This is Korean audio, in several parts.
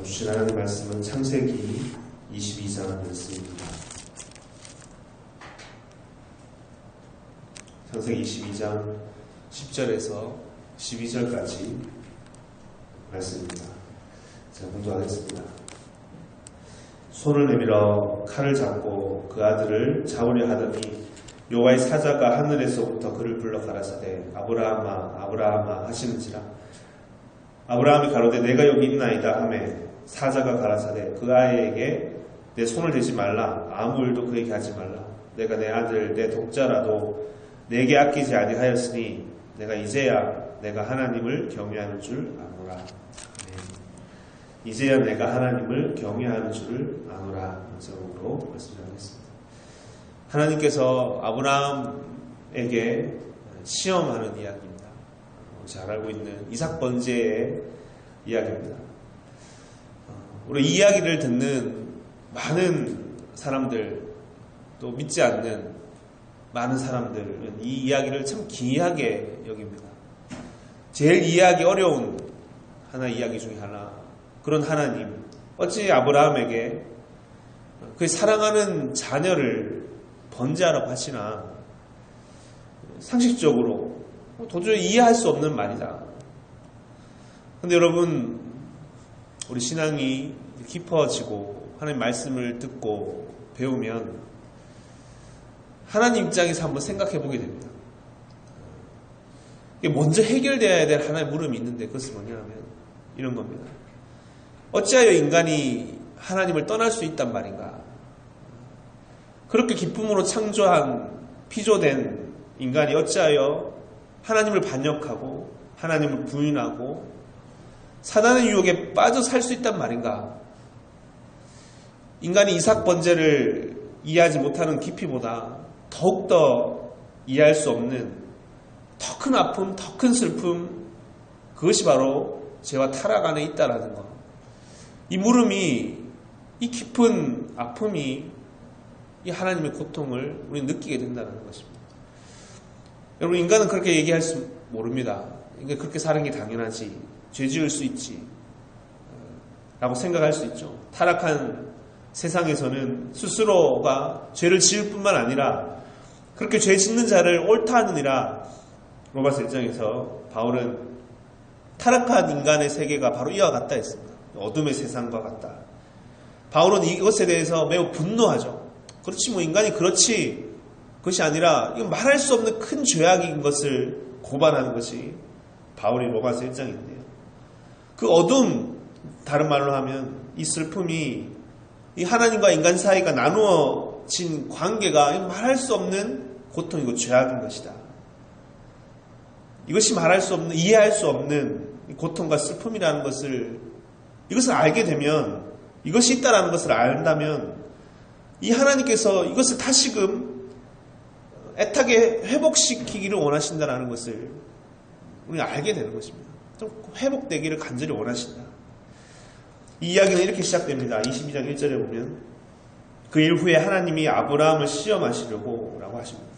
주신 하나님 말씀은 창세기 22장 말씀입니다. 창세기 22장 10절에서 12절까지 말씀입니다. 제가 공부하겠습니다. 손을 내밀어 칼을 잡고 그 아들을 잡으려 하더니 여호와의 사자가 하늘에서부터 그를 불러 가라사대 아브라함아 아브라함아 하시는지라. 아브라함이 가로되 내가 여기 있나이다 하매 사자가 가라사대 그 아이에게 내 손을 대지 말라 아무 일도 그에게 하지 말라. 내가 내 아들 내 독자라도 내게 아끼지 아니하였으니 내가 이제야 내가 하나님을 경외하는 줄 아노라. 이제야 내가 하나님을 경외하는 줄을 아노라. 제목으로 말씀드리겠습니다. 하나님께서 아브라함에게 시험하는 이야기입니다. 잘 알고 있는 이삭 번제의 이야기입니다. 우리 이 이야기를 듣는 많은 사람들, 또 믿지 않는 많은 사람들은 이 이야기를 참 기이하게 여깁니다. 제일 이해하기 어려운 하나의 이야기 중에 하나, 그런 하나님, 어찌 아브라함에게 그 사랑하는 자녀를 번제하라고 하시나, 상식적으로 도저히 이해할 수 없는 말이다. 근데 여러분, 우리 신앙이 깊어지고 하나님 말씀을 듣고 배우면 하나님 입장에서 한번 생각해 보게 됩니다. 먼저 해결되어야 될 하나의 물음이 있는데 그것은 뭐냐면 이런 겁니다. 어찌하여 인간이 하나님을 떠날 수 있단 말인가? 그렇게 기쁨으로 창조한 피조된 인간이 어찌하여 하나님을 반역하고 하나님을 부인하고 사단의 유혹에 빠져 살 수 있단 말인가? 인간이 이삭 번제를 이해하지 못하는 깊이보다 더욱더 이해할 수 없는 더 큰 아픔, 더 큰 슬픔, 그것이 바로 죄와 타락 안에 있다라는 것. 이 물음이, 이 깊은 아픔이 이 하나님의 고통을 우리는 느끼게 된다는 것입니다. 여러분, 인간은 그렇게 얘기할 수 모릅니다. 인간 그렇게 사는 게 당연하지. 죄 지을 수 있지. 라고 생각할 수 있죠. 타락한 세상에서는 스스로가 죄를 지을 뿐만 아니라 그렇게 죄 짓는 자를 옳다 하느니라. 로마서 1장에서 바울은 타락한 인간의 세계가 바로 이와 같다 했습니다. 어둠의 세상과 같다. 바울은 이것에 대해서 매우 분노하죠. 그렇지 뭐 인간이 그렇지. 그것이 아니라 이건 말할 수 없는 큰 죄악인 것을 고발하는 것이 바울의 로마서 1장인데요. 그 어둠, 다른 말로 하면 이 슬픔이 이 하나님과 인간 사이가 나누어진 관계가 말할 수 없는 고통이고 죄악인 것이다. 이것이 말할 수 없는, 이해할 수 없는 고통과 슬픔이라는 것을, 이것을 알게 되면, 이것이 있다라는 것을 안다면 이 하나님께서 이것을 다시금 애타게 회복시키기를 원하신다라는 것을 우리가 알게 되는 것입니다. 좀 회복되기를 간절히 원하신다. 이 이야기는 이렇게 시작됩니다. 22장 1절에 보면 그 일 후에 하나님이 아브라함을 시험하시려고 라고 하십니다.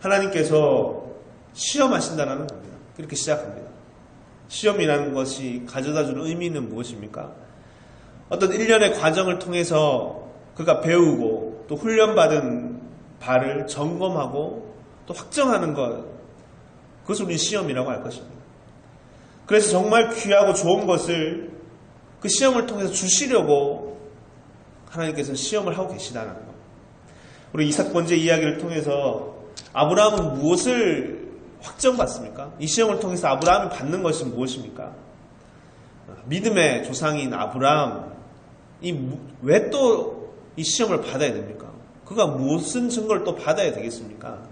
하나님께서 시험하신다는 겁니다. 그렇게 시작합니다. 시험이라는 것이 가져다주는 의미는 무엇입니까? 어떤 일련의 과정을 통해서 그가 배우고 또 훈련받은 바를 점검하고 또 확정하는 것, 그것을 우리 시험이라고 할 것입니다. 그래서 정말 귀하고 좋은 것을 그 시험을 통해서 주시려고 하나님께서 시험을 하고 계시다는 것. 우리 이삭 번제 이야기를 통해서 아브라함은 무엇을 확정받습니까? 이 시험을 통해서 아브라함이 받는 것이 무엇입니까? 믿음의 조상인 아브라함이 왜 또 이 시험을 받아야 됩니까? 그가 무슨 증거를 또 받아야 되겠습니까?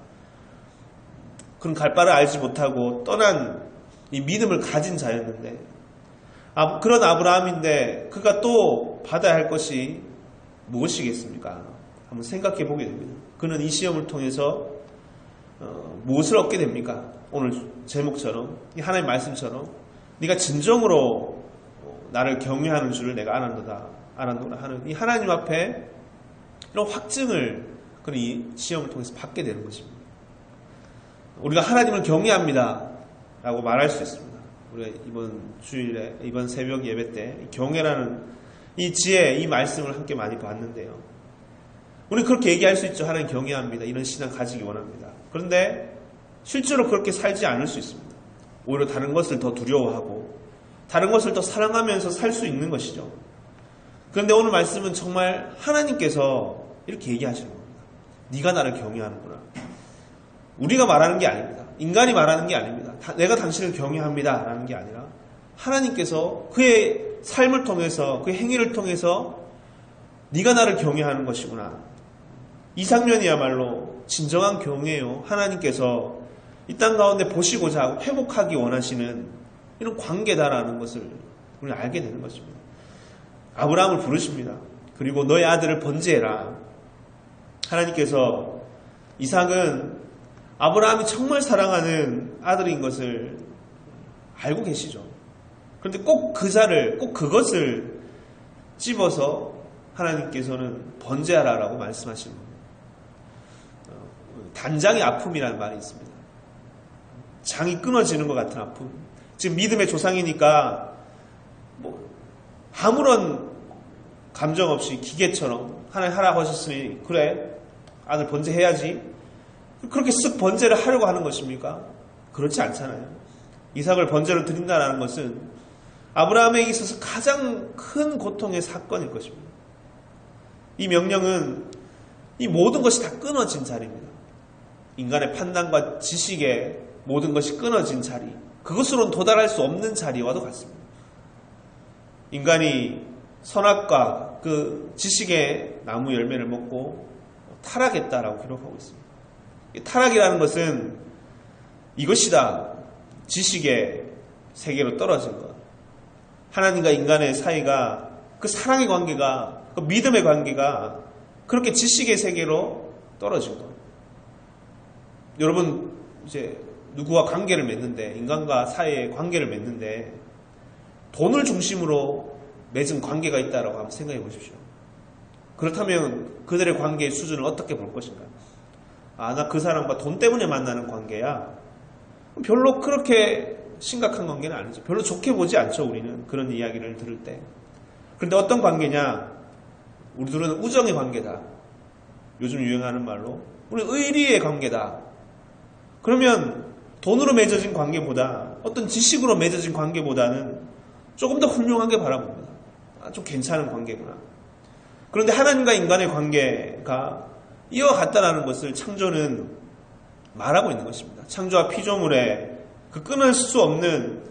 그런 갈 바를 알지 못하고 떠난 이 믿음을 가진 자였는데, 그런 아브라함인데 그가 또 받아야 할 것이 무엇이겠습니까? 한번 생각해 보게 됩니다. 그는 이 시험을 통해서 무엇을 얻게 됩니까? 오늘 제목처럼, 이 하나님의 말씀처럼 네가 진정으로 나를 경외하는 줄을 내가 알았노라 하는 이 하나님 앞에 이런 확증을 그런 이 시험을 통해서 받게 되는 것입니다. 우리가 하나님을 경외합니다 라고 말할 수 있습니다. 우리가 이번 주일에, 이번 새벽 예배 때 경외라는 이 지혜, 이 말씀을 함께 많이 봤는데요. 우리 그렇게 얘기할 수 있죠. 하나님 경외합니다. 이런 신앙 가지기 원합니다. 그런데 실제로 그렇게 살지 않을 수 있습니다. 오히려 다른 것을 더 두려워하고 다른 것을 더 사랑하면서 살 수 있는 것이죠. 그런데 오늘 말씀은 정말 하나님께서 이렇게 얘기하시는 겁니다. 네가 나를 경외하는구나. 우리가 말하는 게 아닙니다. 인간이 말하는 게 아닙니다. 내가 당신을 경외합니다 라는 게 아니라 하나님께서 그의 삶을 통해서, 그의 행위를 통해서 네가 나를 경외하는 것이구나. 이 장면이야말로 진정한 경외요. 하나님께서 이 땅 가운데 보시고자 하고 회복하기 원하시는 이런 관계다라는 것을 우리는 알게 되는 것입니다. 아브라함을 부르십니다. 그리고 너의 아들을 번제해라. 하나님께서 이삭은 아브라함이 정말 사랑하는 아들인 것을 알고 계시죠. 그런데 꼭 그 자를, 꼭 그것을 집어서 하나님께서는 번제하라라고 말씀하시는 겁니다. 단장의 아픔이라는 말이 있습니다. 장이 끊어지는 것 같은 아픔. 지금 믿음의 조상이니까 아무런 감정 없이 기계처럼 하나님 하라고 하셨으니 그래 아들 번제해야지 그렇게 쓱 번제를 하려고 하는 것입니까? 그렇지 않잖아요. 이삭을 번제로 드린다는 것은 아브라함에게 있어서 가장 큰 고통의 사건일 것입니다. 이 명령은 이 모든 것이 다 끊어진 자리입니다. 인간의 판단과 지식에 모든 것이 끊어진 자리, 그것으로는 도달할 수 없는 자리와도 같습니다. 인간이 선악과 그 지식의 나무 열매를 먹고 타락했다라고 기록하고 있습니다. 타락이라는 것은 이것이다. 지식의 세계로 떨어진 것. 하나님과 인간의 사이가 그 사랑의 관계가, 그 믿음의 관계가 그렇게 지식의 세계로 떨어진 것. 여러분 이제 누구와 관계를 맺는데, 인간과 사이의 관계를 맺는데 돈을 중심으로 맺은 관계가 있다라고 한번 생각해 보십시오. 그렇다면 그들의 관계의 수준을 어떻게 볼 것인가? 나 그 사람과 돈 때문에 만나는 관계야. 별로 그렇게 심각한 관계는 아니죠. 별로 좋게 보지 않죠, 우리는. 그런 이야기를 들을 때. 그런데 어떤 관계냐? 우리들은 우정의 관계다. 요즘 유행하는 말로. 우리 의리의 관계다. 그러면 돈으로 맺어진 관계보다, 어떤 지식으로 맺어진 관계보다는 조금 더 훌륭하게 바라봅니다. 좀 괜찮은 관계구나. 그런데 하나님과 인간의 관계가 이와 같다라는 것을 창조는 말하고 있는 것입니다. 창조와 피조물의 그 끊을 수 없는,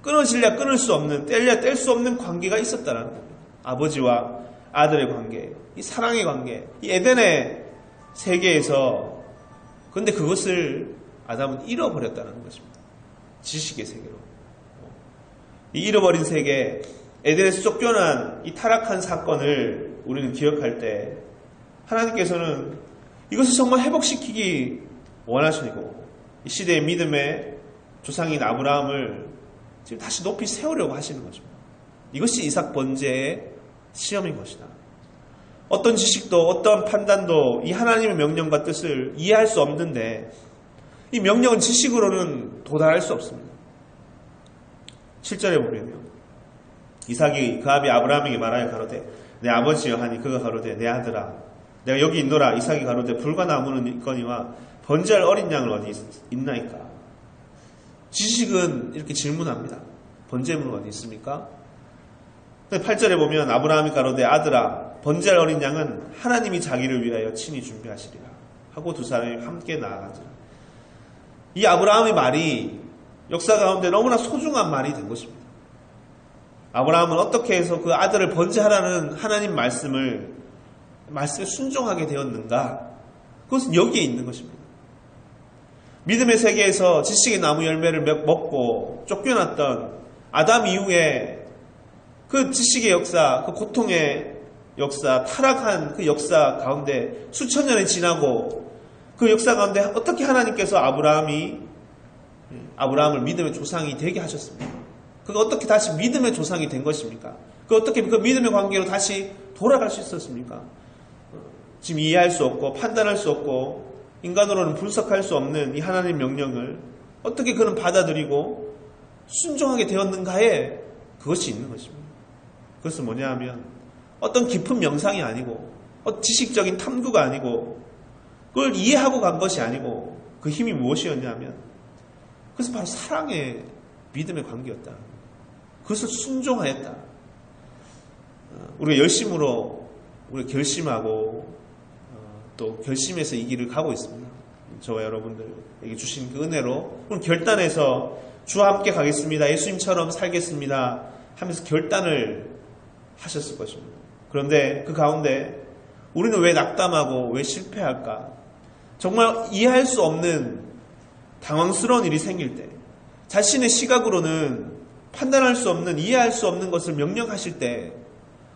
끊어질랴 끊을 수 없는, 뗄랴 뗄 수 없는 관계가 있었다라는 겁니다. 아버지와 아들의 관계, 이 사랑의 관계, 이 에덴의 세계에서. 그런데 그것을 아담은 잃어버렸다는 것입니다. 지식의 세계로. 이 잃어버린 세계, 에덴에서 쫓겨난 이 타락한 사건을 우리는 기억할 때 하나님께서는 이것을 정말 회복시키기 원하시고 이 시대의 믿음의 조상인 아브라함을 지금 다시 높이 세우려고 하시는 것입니다. 이것이 이삭 번제의 시험인 것이다. 어떤 지식도 어떤 판단도 이 하나님의 명령과 뜻을 이해할 수 없는데 이 명령은 지식으로는 도달할 수 없습니다. 7절에 보면요. 이삭이 그 아비 아브라함에게 말하여 가로되 내 아버지여 하니 그가 가로되 내 아들아 내가 여기 있노라. 이삭이 가로되 불과 나무는 있거니와 번제할 어린 양은 어디 있나이까. 지식은 이렇게 질문합니다. 번제물은 어디 있습니까? 8절에 보면 아브라함이 가로되 아들아 번제할 어린 양은 하나님이 자기를 위하여 친히 준비하시리라 하고 두 사람이 함께 나아가지라. 이 아브라함의 말이 역사 가운데 너무나 소중한 말이 된 것입니다. 아브라함은 어떻게 해서 그 아들을 번제하라는 하나님 말씀에 순종하게 되었는가? 그것은 여기에 있는 것입니다. 믿음의 세계에서 지식의 나무 열매를 먹고 쫓겨났던 아담 이후에 그 지식의 역사, 그 고통의 역사, 타락한 그 역사 가운데 수천 년이 지나고 그 역사 가운데 어떻게 하나님께서 아브라함을 믿음의 조상이 되게 하셨습니까? 그가 어떻게 다시 믿음의 조상이 된 것입니까? 그 어떻게 그 믿음의 관계로 다시 돌아갈 수 있었습니까? 지금 이해할 수 없고 판단할 수 없고 인간으로는 분석할 수 없는 이 하나님 명령을 어떻게 그는 받아들이고 순종하게 되었는가에 그것이 있는 것입니다. 그것은 뭐냐 하면 어떤 깊은 명상이 아니고 지식적인 탐구가 아니고 그걸 이해하고 간 것이 아니고 그 힘이 무엇이었냐면 그것은 바로 사랑의 믿음의 관계였다. 그것을 순종하였다. 우리가 열심으로 우리가 결심하고 또 결심해서 이 길을 가고 있습니다. 저와 여러분들에게 주신 그 은혜로 오늘 결단해서 주와 함께 가겠습니다. 예수님처럼 살겠습니다. 하면서 결단을 하셨을 것입니다. 그런데 그 가운데 우리는 왜 낙담하고 왜 실패할까? 정말 이해할 수 없는 당황스러운 일이 생길 때, 자신의 시각으로는 판단할 수 없는, 이해할 수 없는 것을 명령하실 때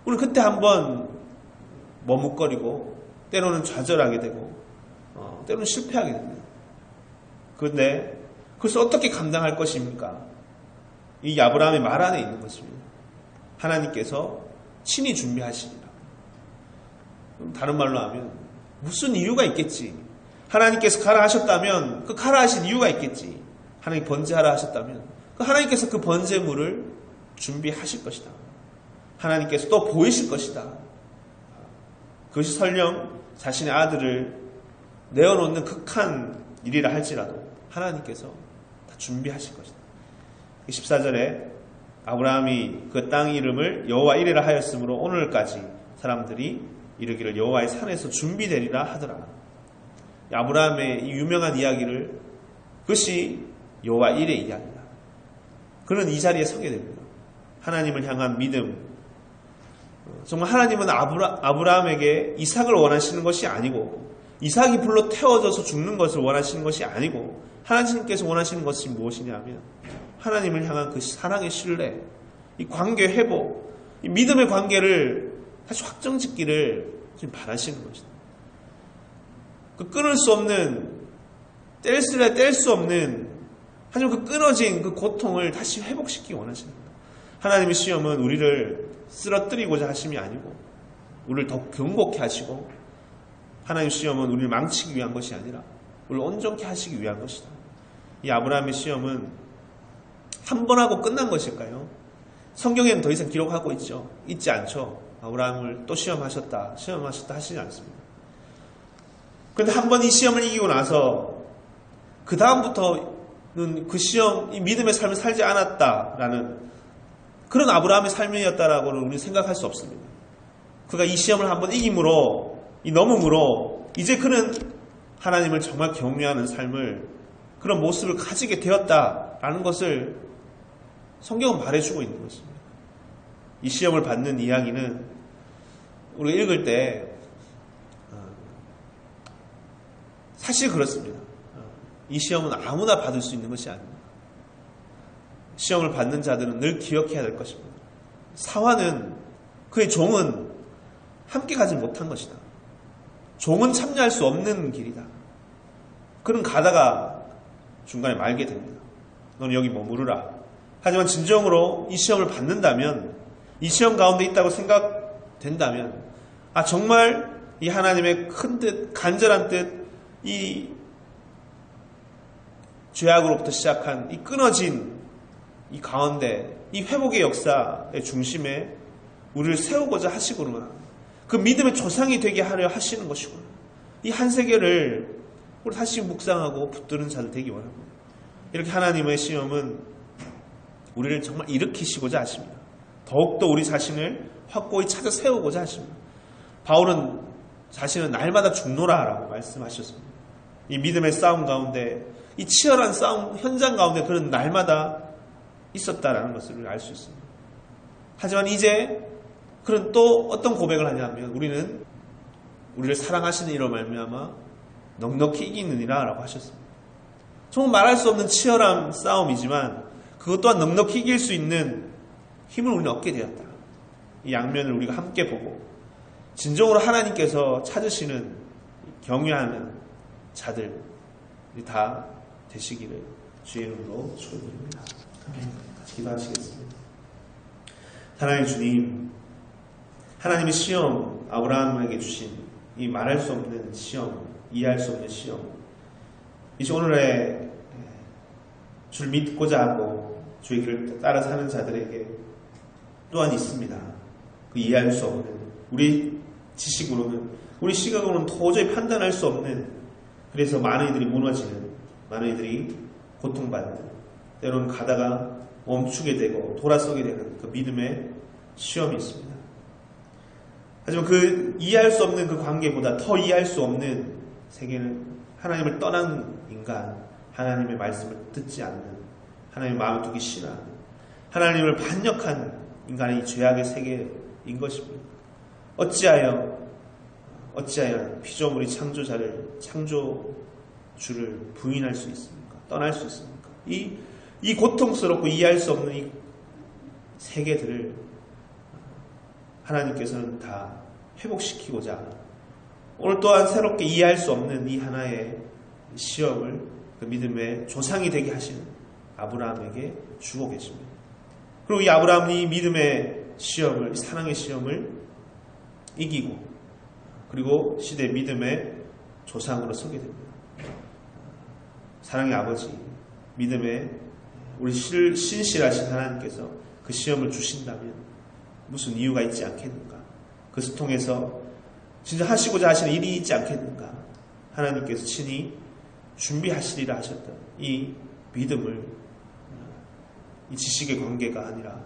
우리는 그때 한번 머뭇거리고 때로는 좌절하게 되고 때로는 실패하게 됩니다. 그런데 그것을 어떻게 감당할 것입니까? 이 아브라함의 말 안에 있는 것입니다. 하나님께서 친히 준비하시리라. 다른 말로 하면 무슨 이유가 있겠지. 하나님께서 가라 하셨다면 그 가라 하신 이유가 있겠지. 하나님 번제하라 하셨다면 하나님께서 그 번제물을 준비하실 것이다. 하나님께서 또 보이실 것이다. 그것이 설령 자신의 아들을 내어놓는 극한 일이라 할지라도 하나님께서 다 준비하실 것이다. 14절에 아브라함이 그 땅 이름을 여호와 이레라 하였으므로 오늘까지 사람들이 이르기를 여호와의 산에서 준비되리라 하더라. 아브라함의 이 유명한 이야기를 그것이 여호와 이레 이야기다. 그는 이 자리에 서게 됩니다. 하나님을 향한 믿음. 정말 하나님은 아브라함에게 이삭을 원하시는 것이 아니고 이삭이 불로 태워져서 죽는 것을 원하시는 것이 아니고 하나님께서 원하시는 것이 무엇이냐 하면 하나님을 향한 그 사랑의 신뢰, 이 관계 회복, 이 믿음의 관계를 다시 확정짓기를 지금 바라시는 것이다. 그 끊을 수 없는, 뗄 수 없는, 하지만 그 끊어진 그 고통을 다시 회복시키기 원하시는 거다. 하나님의 시험은 우리를 쓰러뜨리고자 하심이 아니고 우리를 더 견고케 하시고 하나님의 시험은 우리를 망치기 위한 것이 아니라 우리를 온전케 하시기 위한 것이다. 이 아브라함의 시험은 한 번 하고 끝난 것일까요? 성경에는 더 이상 기록하고 있지 않죠. 아브라함을 또 시험하셨다 하시지 않습니다. 그런데 한 번 이 시험을 이기고 나서 그 다음부터는 그 시험, 이 믿음의 삶을 살지 않았다라는 그런 아브라함의 삶이었다라고는 우리는 생각할 수 없습니다. 그가 이 시험을 한번 이김으로, 이 넘음으로 이제 그는 하나님을 정말 경외하는 삶을, 그런 모습을 가지게 되었다라는 것을 성경은 말해주고 있는 것입니다. 이 시험을 받는 이야기는 우리가 읽을 때 사실 그렇습니다. 이 시험은 아무나 받을 수 있는 것이 아닙니다. 시험을 받는 자들은 늘 기억해야 될 것입니다. 사화는, 그의 종은 함께 가지 못한 것이다. 종은 참여할 수 없는 길이다. 그는 가다가 중간에 말게 됩니다. 너는 여기 머무르라. 하지만 진정으로 이 시험을 받는다면, 이 시험 가운데 있다고 생각된다면, 정말 이 하나님의 큰 뜻, 간절한 뜻, 이 죄악으로부터 시작한 이 끊어진 이 가운데, 이 회복의 역사의 중심에 우리를 세우고자 하시구나. 그 믿음의 조상이 되게 하려 하시는 것이구나. 이 한 세계를 우리 다시 묵상하고 붙드는 자들 되기 원합니다. 이렇게 하나님의 시험은 우리를 정말 일으키시고자 하십니다. 더욱더 우리 자신을 확고히 찾아 세우고자 하십니다. 바울은 자신은 날마다 죽노라 라고 말씀하셨습니다. 이 믿음의 싸움 가운데, 이 치열한 싸움 현장 가운데 그런 날마다 있었다라는 것을 알 수 있습니다. 하지만 이제 그런 또 어떤 고백을 하냐면 우리는 우리를 사랑하시는 이로 말미암아 넉넉히 이기느니라 라고 하셨습니다. 정말 말할 수 없는 치열한 싸움이지만 그것 또한 넉넉히 이길 수 있는 힘을 우리는 얻게 되었다. 이 양면을 우리가 함께 보고 진정으로 하나님께서 찾으시는 경외하는 자들이 다 되시기를 주의 이름으로 축원드립니다. 같이 기도하시겠습니다. 하나님 주님, 하나님의 시험, 아브라함에게 주신 이 말할 수 없는 시험, 이해할 수 없는 시험, 이제 오늘의 주를 믿고자 하고 주의 길을 따라 사는 자들에게 또한 있습니다. 그 이해할 수 없는, 우리 지식으로는, 우리 시각으로는 도저히 판단할 수 없는, 그래서 많은 이들이 무너지는, 많은 이들이 고통받는, 때로는 가다가 멈추게 되고 돌아서게 되는 그 믿음의 시험이 있습니다. 하지만 그 이해할 수 없는 그 관계보다 더 이해할 수 없는 세계는 하나님을 떠난 인간, 하나님의 말씀을 듣지 않는, 하나님의 마음을 두기 싫어하는, 하나님을 반역한 인간의 이 죄악의 세계인 것입니다. 어찌하여 피조물이 창조주를 부인할 수 있습니까? 떠날 수 있습니까? 이 고통스럽고 이해할 수 없는 이 세계들을 하나님께서는 다 회복시키고자 오늘 또한 새롭게 이해할 수 없는 이 하나의 시험을 그 믿음의 조상이 되게 하시는 아브라함에게 주고 계십니다. 그리고 이 아브라함이 이 믿음의 시험을, 이 사랑의 시험을 이기고 그리고 시대 믿음의 조상으로 서게 됩니다. 사랑의 아버지, 믿음의 우리 신실하신 하나님께서 그 시험을 주신다면 무슨 이유가 있지 않겠는가? 그것을 통해서 진짜 하시고자 하시는 일이 있지 않겠는가? 하나님께서 친히 준비하시리라 하셨던 이 믿음을, 이 지식의 관계가 아니라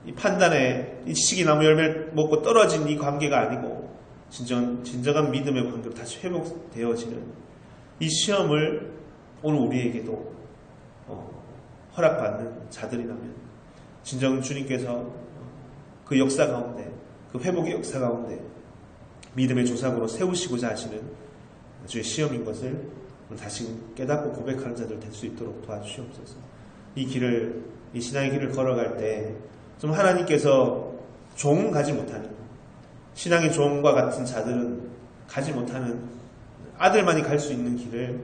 이 판단의, 이 지식이 나무 열매를 먹고 떨어진 이 관계가 아니고 진정한 믿음의 관계로 다시 회복되어지는 이 시험을 오늘 우리에게도 허락받는 자들이라면 진정 주님께서 그 역사 가운데, 그 회복의 역사 가운데 믿음의 조상으로 세우시고자 하시는 주의 시험인 것을 다시금 깨닫고 고백하는 자들 될 수 있도록 도와주시옵소서. 이 길을, 이 신앙의 길을 걸어갈 때 좀 하나님께서 종은 가지 못하는, 신앙의 종과 같은 자들은 가지 못하는, 아들만이 갈 수 있는 길을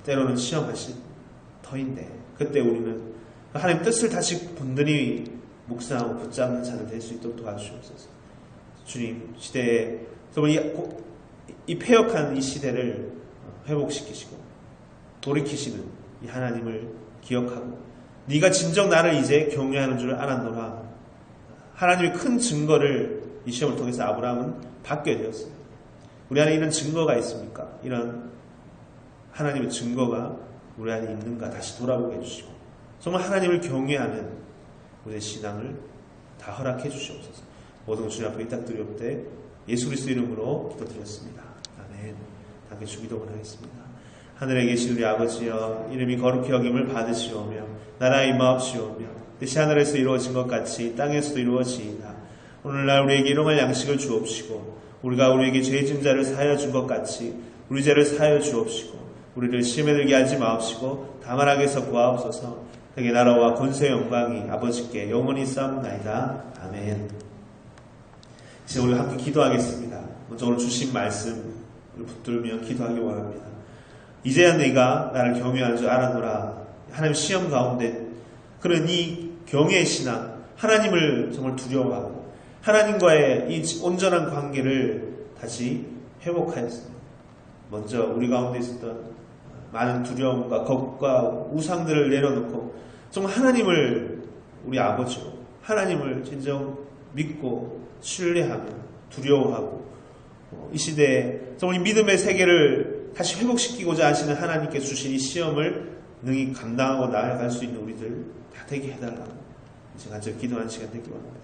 때로는 시험하실 터인데, 그때 우리는 하나님 뜻을 다시 분들이 묵상하고 붙잡는 자들 될 수 있도록 도와주시옵소서. 주님, 시대에 이 패역한 이 시대를 회복시키시고 돌이키시는 이 하나님을 기억하고 네가 진정 나를 이제 경외하는 줄 알았노라. 하나님의 큰 증거를 이 시험을 통해서 아브라함은 받게 되었어요. 우리 안에 이런 증거가 있습니까? 이런 하나님의 증거가 우리 안에 있는가 다시 돌아보게 해주시고 정말 하나님을 경외하는 우리의 신앙을 다 허락해 주시옵소서. 모든 것 주님 앞에 의탁드리옵되 예수 그리스도 이름으로 기도드렸습니다. 아멘. 함께 주기도문 하겠습니다. 하늘에 계신 우리 아버지여, 이름이 거룩히 여김을 받으시오며 나라의 임하옵시오며 뜻이 하늘에서 이루어진 것 같이 땅에서도 이루어지이다. 오늘날 우리에게 일용할 양식을 주옵시고 우리가 우리에게 죄 지은 자를 사하여 준 것 같이 우리 죄를 사하여 주옵시고 우리를 시험에 들게 하지 마옵시고 다만 악에서 구하옵소서. 그의 나라와 권세의 영광이 아버지께 영원히 쌓옵나이다. 아멘. 이제 우리 함께 기도하겠습니다. 먼저 오늘 주신 말씀을 붙들며 기도하기 원합니다. 이제야 내가 나를 경외하는 줄 알아노라. 하나님 시험 가운데 그런 이 경외의 신앙, 하나님을 정말 두려워하고 하나님과의 이 온전한 관계를 다시 회복하였습니다. 먼저 우리 가운데 있었던 많은 두려움과 겁과 우상들을 내려놓고 정말 하나님을 우리 아버지로, 하나님을 진정 믿고 신뢰하며 두려워하고 이 시대에 정말 믿음의 세계를 다시 회복시키고자 하시는 하나님께 주신 이 시험을 능히 감당하고 나아갈 수 있는 우리들 다 되게 해달라고 이제 간절히 기도하는 시간 되기 바랍니다.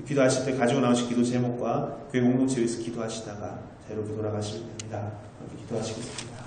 기도하실 때 가지고 나오신 기도 제목과 교회 공동체에서 기도하시다가 자유롭게 돌아가시면 됩니다. 기도하시겠습니다.